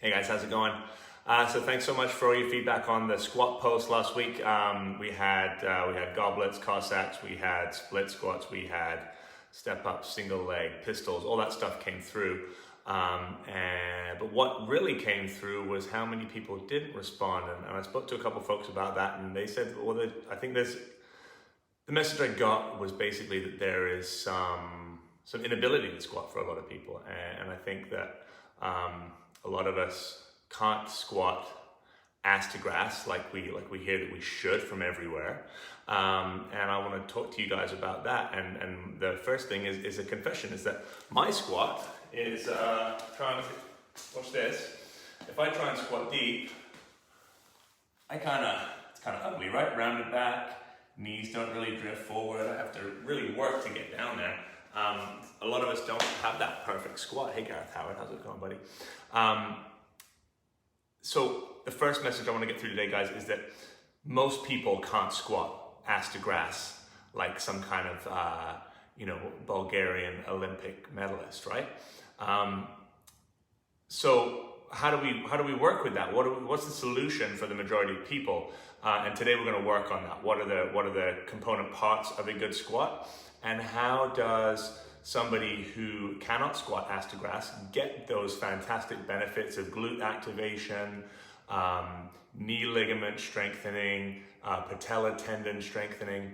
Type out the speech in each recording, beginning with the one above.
Hey guys, how's it going? So thanks so much for all your feedback on the squat post last week. We had goblets, Cossacks, we had split squats, we had step up, single leg, pistols, all that stuff came through. But what really came through was how many people didn't respond. And I spoke to a couple folks about that, and they said, well, I think the message I got was basically that there is some inability to squat for a lot of people. And I think that a lot of us can't squat ass to grass like we hear that we should from everywhere. And I want to talk to you guys about that. And the first thing is a confession, is that my squat is watch this. If I try and squat deep, it's kind of ugly, right? Rounded back, knees don't really drift forward. I have to really work to get down there. A lot of us don't have that perfect squat. Hey Gareth Howard, how's it going, buddy? So the first message I want to get through today, guys, is that most people can't squat ass to grass like some kind of Bulgarian Olympic medalist, right? So how do we work with that? What's the solution for the majority of people? And today we're going to work on that. What are the component parts of a good squat? And how does somebody who cannot squat ass to grass get those fantastic benefits of glute activation, knee ligament strengthening, patella tendon strengthening,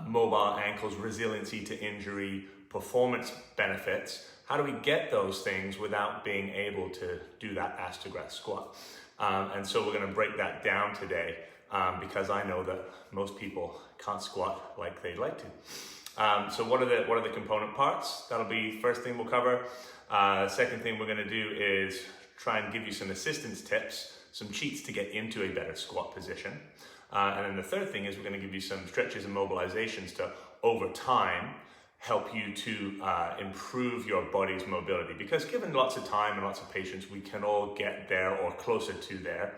mobile ankles, resiliency to injury, performance benefits? How do we get those things without being able to do that ass to grass squat? And so we're going to break that down today, because I know that most people can't squat like they'd like to. So what are the component parts? That'll be first thing we'll cover. Second thing we're going to do is try and give you some assistance tips, some cheats to get into a better squat position. And then the third thing is we're going to give you some stretches and mobilizations to, over time, help you to improve your body's mobility. Because given lots of time and lots of patience, we can all get there or closer to there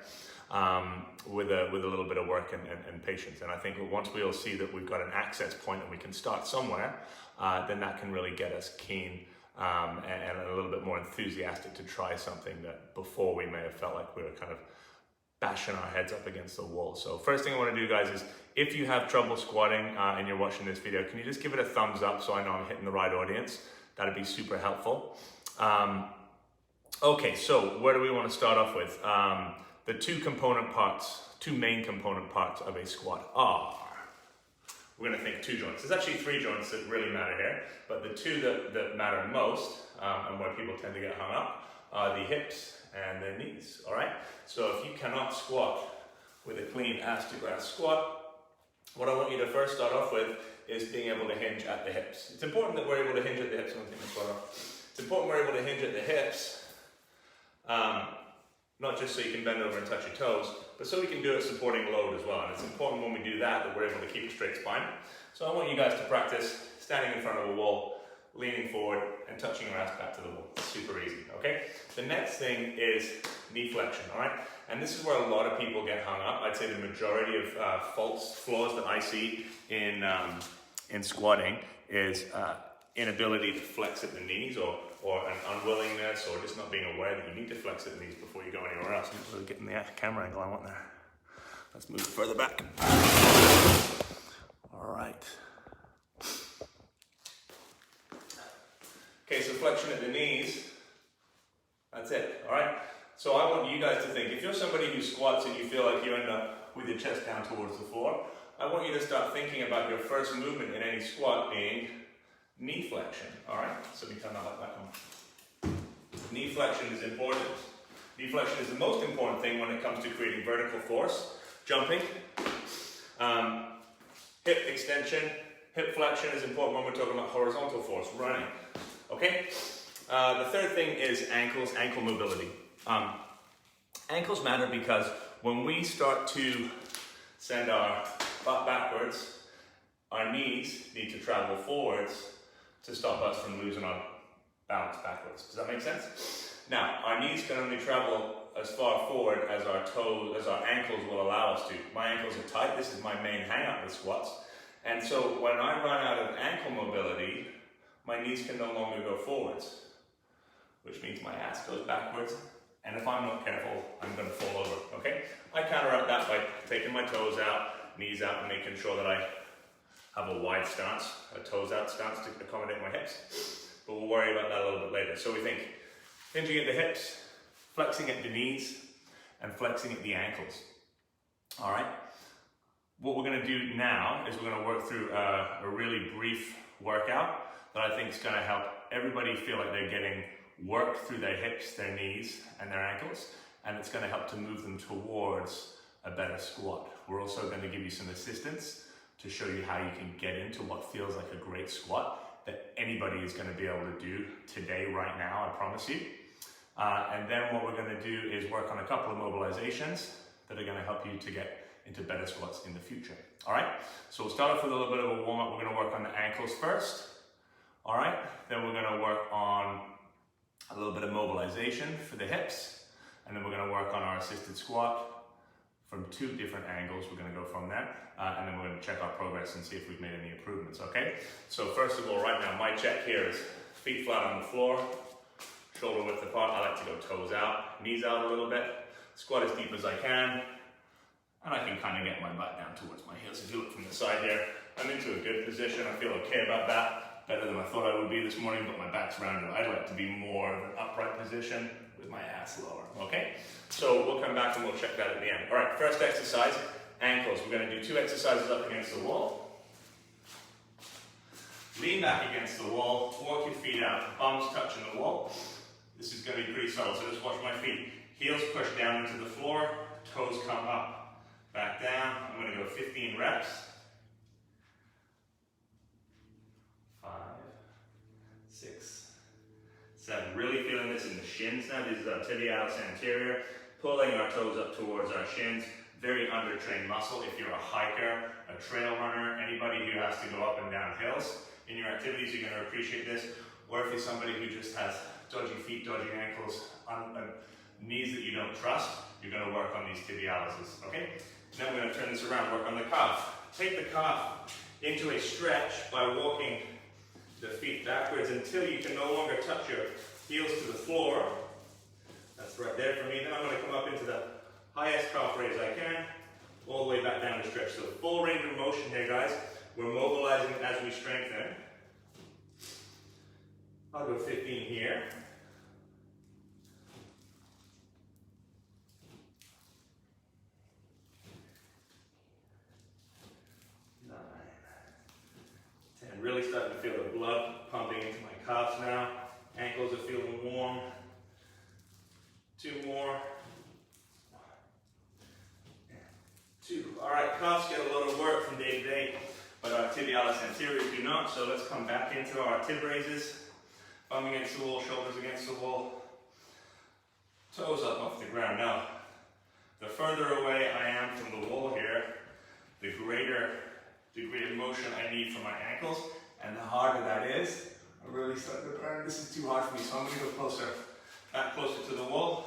with a little bit of work and patience. And I think once we all see that we've got an access point and we can start somewhere, then that can really get us keen and a little bit more enthusiastic to try something that before we may have felt like we were kind of bashing our heads up against the wall. So first thing I want to do, guys, is if you have trouble squatting and you're watching this video, can you just give it a thumbs up so I know I'm hitting the right audience? That'd be super helpful. Okay, so where do we want to start off with? The two main component parts of a squat are, we're going to think two joints. There's actually three joints that really matter here, but the two that matter most and where people tend to get hung up are the hips and the knees, all right? So if you cannot squat with a clean ass to grass squat, what I want you to first start off with is being able to hinge at the hips. It's important that we're able to hinge at the hips. It's important we're able to hinge at the hips, not just so you can bend over and touch your toes, but so we can do it supporting load as well. And it's important when we do that we're able to keep a straight spine. So I want you guys to practice standing in front of a wall, leaning forward and touching your ass back to the wall. It's super easy, okay? The next thing is knee flexion, all right? And this is where a lot of people get hung up. I'd say the majority of flaws that I see in squatting is inability to flex at the knees, or an unwillingness, or just not being aware that you need to flex at the knees before you go anywhere else. I'm really getting the camera angle I want there. Let's move it further back. All right. Okay, so flexion at the knees, that's it, all right? So I want you guys to think, if you're somebody who squats and you feel like you end up with your chest down towards the floor, I want you to start thinking about your first movement in any squat being knee flexion, all right? So let me turn that like that on. Knee flexion is important. Knee flexion is the most important thing when it comes to creating vertical force, jumping. Hip extension, hip flexion is important when we're talking about horizontal force, running. Okay? The third thing is ankles, ankle mobility. Ankles matter because when we start to send our butt backwards, our knees need to travel forwards to stop us from losing our balance backwards. Does that make sense? Now, our knees can only travel as far forward as our toes, as our ankles will allow us to. My ankles are tight. This is my main hang-up with squats. And so when I run out of ankle mobility, my knees can no longer go forwards. which means my ass goes backwards. And if I'm not careful, I'm going to fall over, okay? I counteract that by taking my toes out, knees out, and making sure that I have a wide stance, a toes out stance to accommodate my hips. But we'll worry about that a little bit later. So we think hinging at the hips, flexing at the knees, and flexing at the ankles. All right? What we're going to do now is we're going to work through a really brief workout that I think is going to help everybody feel like they're getting work through their hips, their knees, and their ankles, and it's going to help to move them towards a better squat. We're also going to give you some assistance to show you how you can get into what feels like a great squat that anybody is going to be able to do today, right now, I promise you. And then what we're going to do is work on a couple of mobilizations that are going to help you to get into better squats in the future. All right, so we'll start off with a little bit of a warm-up. We're going to work on the ankles first. All right, then we're going to work on a little bit of mobilization for the hips, and then we're going to work on our assisted squat from 2 different angles. We're going to go from there, and then we're going to check our progress and see if we've made any improvements, okay? So first of all, right now, my check here is feet flat on the floor, shoulder width apart. I like to go toes out, knees out a little bit, squat as deep as I can, and I can kind of get my butt down towards my heels. If you look from the side here, I'm into a good position. I feel okay about that. Better than I thought I would be this morning, but my back's rounded. I'd like to be more of an upright position with my ass lower, okay? So we'll come back and we'll check that at the end. All right, first exercise, ankles. We're gonna do 2 exercises up against the wall. Lean back against the wall, walk your feet out, palms touching the wall. This is gonna be pretty solid, so just watch my feet. Heels push down into the floor, toes come up, back down. I'm gonna go 15 reps. 5, 6, 7. Really feeling this in the shins now. This is our tibialis anterior. Pulling our toes up towards our shins. Very undertrained muscle. If you're a hiker, a trail runner, anybody who has to go up and down hills in your activities, you're going to appreciate this. Or if you're somebody who just has dodgy feet, dodgy ankles, knees that you don't trust, you're going to work on these tibialises. Okay? Then we're going to turn this around, work on the calf. Take the calf into a stretch by walking the feet backwards until you can no longer touch your heels to the floor. That's right there for me. Then I'm going to come up into the highest calf raise I can, all the way back down to stretch. So full range of motion here, guys. We're mobilizing as we strengthen. I'll go 15 here. 9, 10. Really starting to feel the blood pumping into my calves now. Ankles are feeling warm. 2 more. 2. All right, calves get a lot of work from day to day, but our tibialis anterior do not. So let's come back into our tib raises. Bum against the wall, shoulders against the wall. Toes up off the ground. Now, the further away I am from the wall here, the greater degree of motion I need for my ankles, and the harder that is. I'm really starting to burn. This is too hard for me, so I'm going to go closer, back closer to the wall.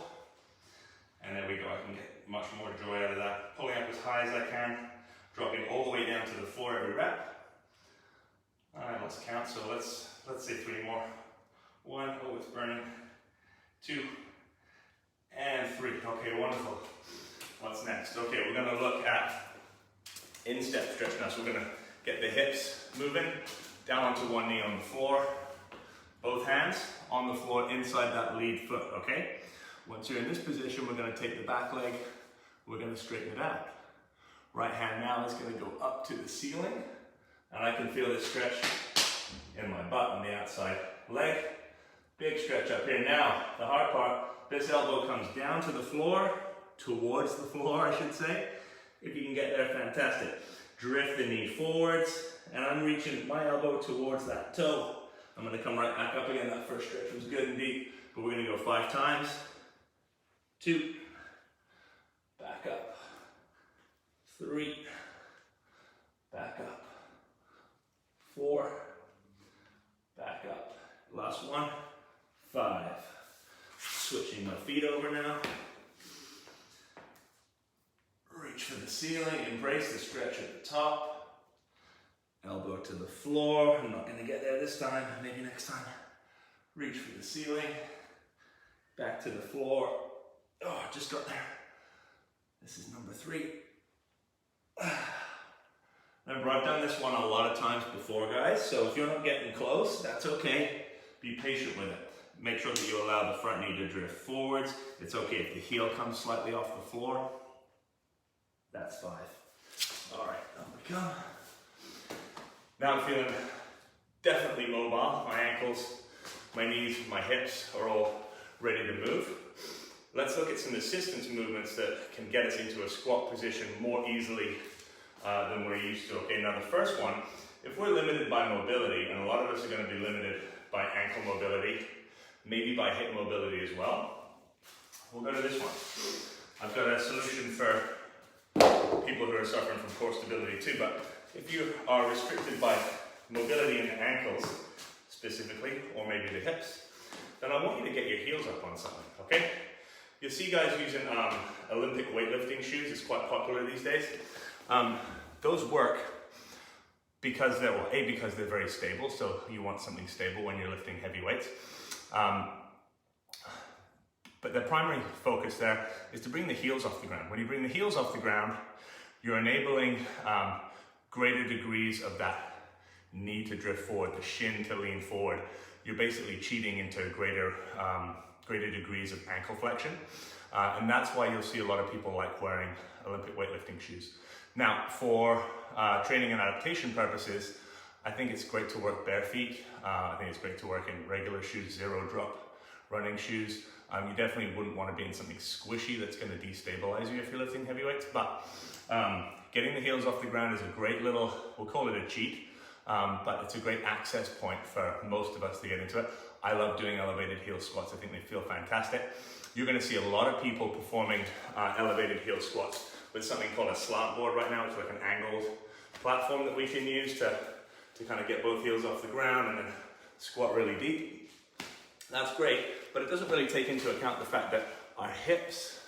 And there we go. I can get much more joy out of that. Pulling up as high as I can, dropping all the way down to the floor every rep. All right, let's count. So let's say 3 more. 1, oh, it's burning. 2, and 3. Okay, wonderful. What's next? Okay, we're going to look at instep stretch now. So we're going to get the hips moving, down onto one knee on the floor, both hands on the floor inside that lead foot, okay? Once you're in this position, we're going to take the back leg, we're going to straighten it out. Right hand now is going to go up to the ceiling, and I can feel this stretch in my butt on the outside leg. Big stretch up here. Now, the hard part, this elbow comes down to the floor, towards the floor, I should say. If you can get there, fantastic. Drift the knee forwards, and I'm reaching my elbow towards that toe. I'm going to come right back up again. That first stretch was good and deep, but we're going to go 5 times. 2, back up. 3, back up. 4, back up. Last one. 5. Switching my feet over now. Reach for the ceiling, embrace the stretch at the top. Elbow to the floor. I'm not going to get there this time, maybe next time. Reach for the ceiling. back to the floor. Oh, I just got there. This is number 3. Remember, I've done this one a lot of times before, guys, so if you're not getting close, that's okay. Be patient with it. Make sure that you allow the front knee to drift forwards. It's okay if the heel comes slightly off the floor. That's 5. All right, up we come. Now I'm feeling definitely mobile. My ankles, my knees, my hips are all ready to move. Let's look at some assistance movements that can get us into a squat position more easily than we're used to. Okay, now the first one, if we're limited by mobility, and a lot of us are going to be limited by ankle mobility, maybe by hip mobility as well, we'll go to this one. I've got a solution for people who are suffering from core stability too, but if you are restricted by mobility in the ankles specifically, or maybe the hips, then I want you to get your heels up on something, okay? You'll see guys using Olympic weightlifting shoes. It's quite popular these days. Those work because they're, well, A, because they're very stable, so you want something stable when you're lifting heavy weights. But the primary focus there is to bring the heels off the ground. When you bring the heels off the ground, you're enabling greater degrees of that knee to drift forward, the shin to lean forward. You're basically cheating into greater degrees of ankle flexion. And that's why you'll see a lot of people like wearing Olympic weightlifting shoes. Now, for training and adaptation purposes, I think it's great to work bare feet. I think it's great to work in regular shoes, 0 drop running shoes. You definitely wouldn't want to be in something squishy that's going to destabilize you if you're lifting heavy weights, but getting the heels off the ground is a great little, we'll call it a cheat, but it's a great access point for most of us to get into it. I love doing elevated heel squats. I think they feel fantastic. You're going to see a lot of people performing elevated heel squats with something called a slant board right now. It's like an angled platform that we can use to kind of get both heels off the ground and then squat really deep. That's great, but it doesn't really take into account the fact that our hips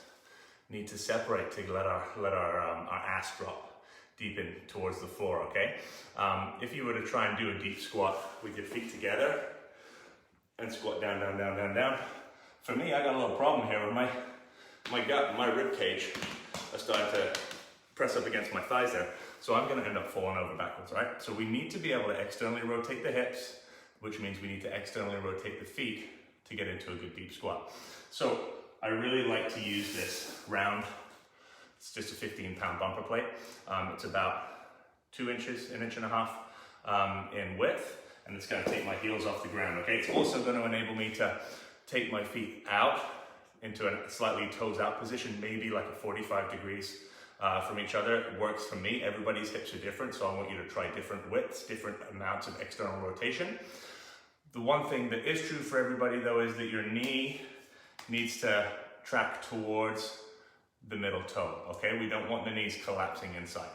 need to separate to let our ass drop deep in towards the floor, okay? If you were to try and do a deep squat with your feet together and squat down, down, down, down, down, for me, I got a little problem here with my gut, my rib cage are starting to press up against my thighs there. So I'm gonna end up falling over backwards, right? So we need to be able to externally rotate the hips, which means we need to externally rotate the feet to get into a good deep squat. So I really like to use this round, it's just a 15-pound bumper plate. It's about 2 inches, 1.5 inches in width, and it's gonna take my heels off the ground, okay? It's also gonna enable me to take my feet out into a slightly toes out position, maybe like a 45 degrees from each other. It works for me. Everybody's hips are different, so I want you to try different widths, different amounts of external rotation. The one thing that is true for everybody though is that your knee needs to track towards the middle toe, okay? We don't want the knees collapsing inside.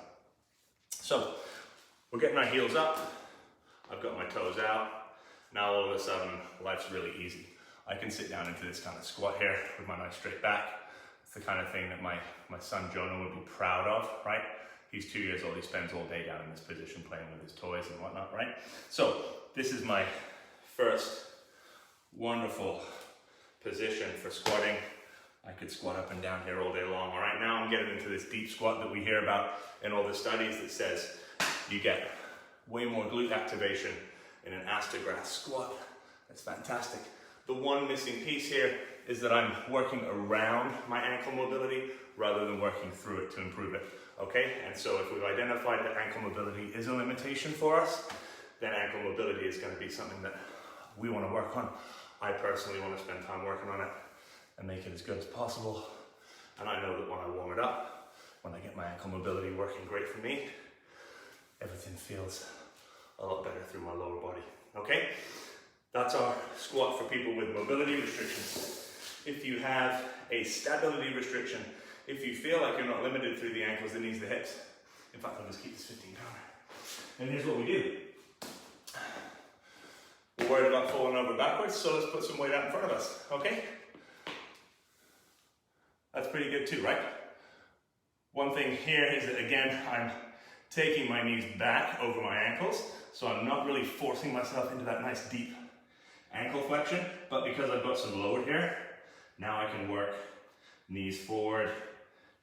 So we're getting our heels up. I've got my toes out. Now all of a sudden, life's really easy. I can sit down into this kind of squat here with my nice straight back. It's the kind of thing that my son Jonah would be proud of, right? He's 2 years old, he spends all day down in this position playing with his toys and whatnot, right? So this is my first wonderful position for squatting. I could squat up and down here all day long. All right, now I'm getting into this deep squat that we hear about in all the studies that says you get way more glute activation in an ass to grass squat. That's fantastic. The one missing piece here is that I'm working around my ankle mobility rather than working through it to improve it, okay? And so if we've identified that ankle mobility is a limitation for us, then ankle mobility is going to be something that we want to work on. I personally want to spend time working on it and make it as good as possible. And I know that when I warm it up, when I get my ankle mobility working great for me, everything feels a lot better through my lower body, okay? That's our squat for people with mobility restrictions. If you have a stability restriction, if you feel like you're not limited through the ankles, the knees, the hips, in fact, I'll just keep this 15 pounder. And here's what we do. We're worried about falling over backwards, so let's put some weight out in front of us, okay? That's pretty good too, right? One thing here is that, again, I'm taking my knees back over my ankles, so I'm not really forcing myself into that nice deep ankle flexion, but because I've got some load here, Now I can work knees forward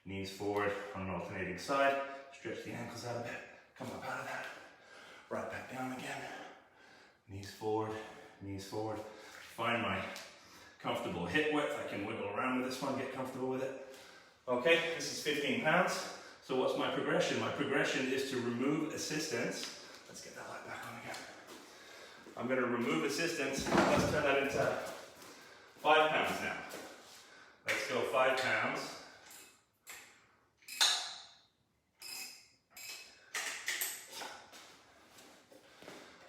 on an alternating side. Stretch the ankles out a bit, come up out of that, right back down again. Knees forward. Find my comfortable hip width. I can wiggle around with this one, get comfortable with it. Okay, this is 15 pounds. So what's my progression? My progression is to remove assistance. Let's get that light back on again. I'm gonna remove assistance. Let's turn that into 5 pounds now. Let's go 5 pounds.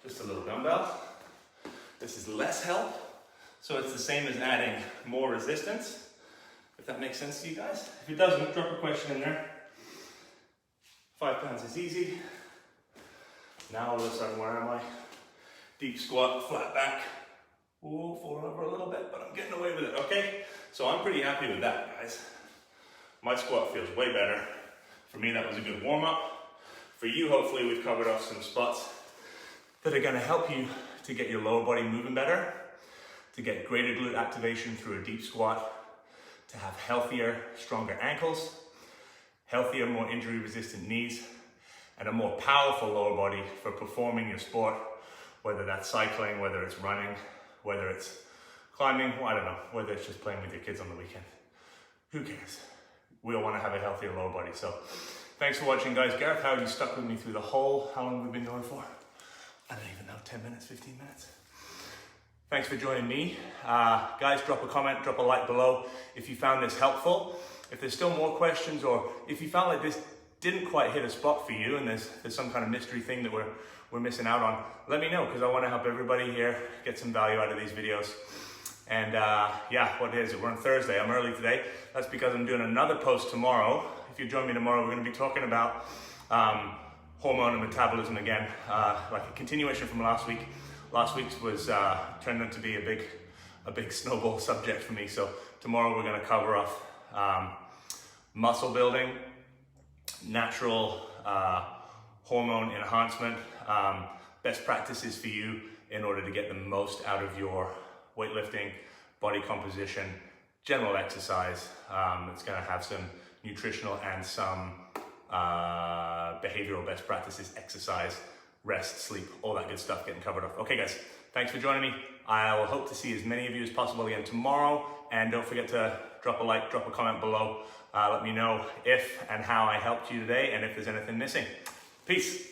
Just a little dumbbell. This is less help, so it's the same as adding more resistance, if that makes sense to you guys. If it doesn't, drop a question in there. 5 pounds is easy. Now all of a sudden, where am I? Deep squat, flat back. Ooh, falling over a little bit, but I'm getting away with it, okay? So I'm pretty happy with that, guys. My squat feels way better. For me, that was a good warm-up. For you, hopefully, we've covered off some spots that are gonna help you to get your lower body moving better, to get greater glute activation through a deep squat, to have healthier, stronger ankles, healthier, more injury-resistant knees, and a more powerful lower body for performing your sport, whether that's cycling, whether it's running, whether it's climbing, well, I don't know, whether it's just playing with your kids on the weekend. Who cares? We all want to have a healthier lower body. So thanks for watching, guys. Gareth, how have you stuck with me through the whole, how long have we been going for? I don't even know, 10 minutes, 15 minutes. Thanks for joining me. Guys, drop a comment, drop a like below if you found this helpful. If there's still more questions, or if you found like this didn't quite hit a spot for you and there's some kind of mystery thing that we're missing out on, let me know, because I want to help everybody here get some value out of these videos. And yeah, what is it? We're on Thursday. I'm early today. That's because I'm doing another post tomorrow. If you join me tomorrow, we're going to be talking about hormone and metabolism again, like a continuation from last week. Last week's was turned out to be a big snowball subject for me. So tomorrow we're going to cover off muscle building, natural hormone enhancement, best practices for you in order to get the most out of your weightlifting, body composition, general exercise. It's going to have some nutritional and some behavioral best practices, exercise, rest, sleep, all that good stuff getting covered off. Okay, guys, thanks for joining me. I will hope to see as many of you as possible again tomorrow. And don't forget to drop a like, drop a comment below. Let me know if and how I helped you today and if there's anything missing. Peace.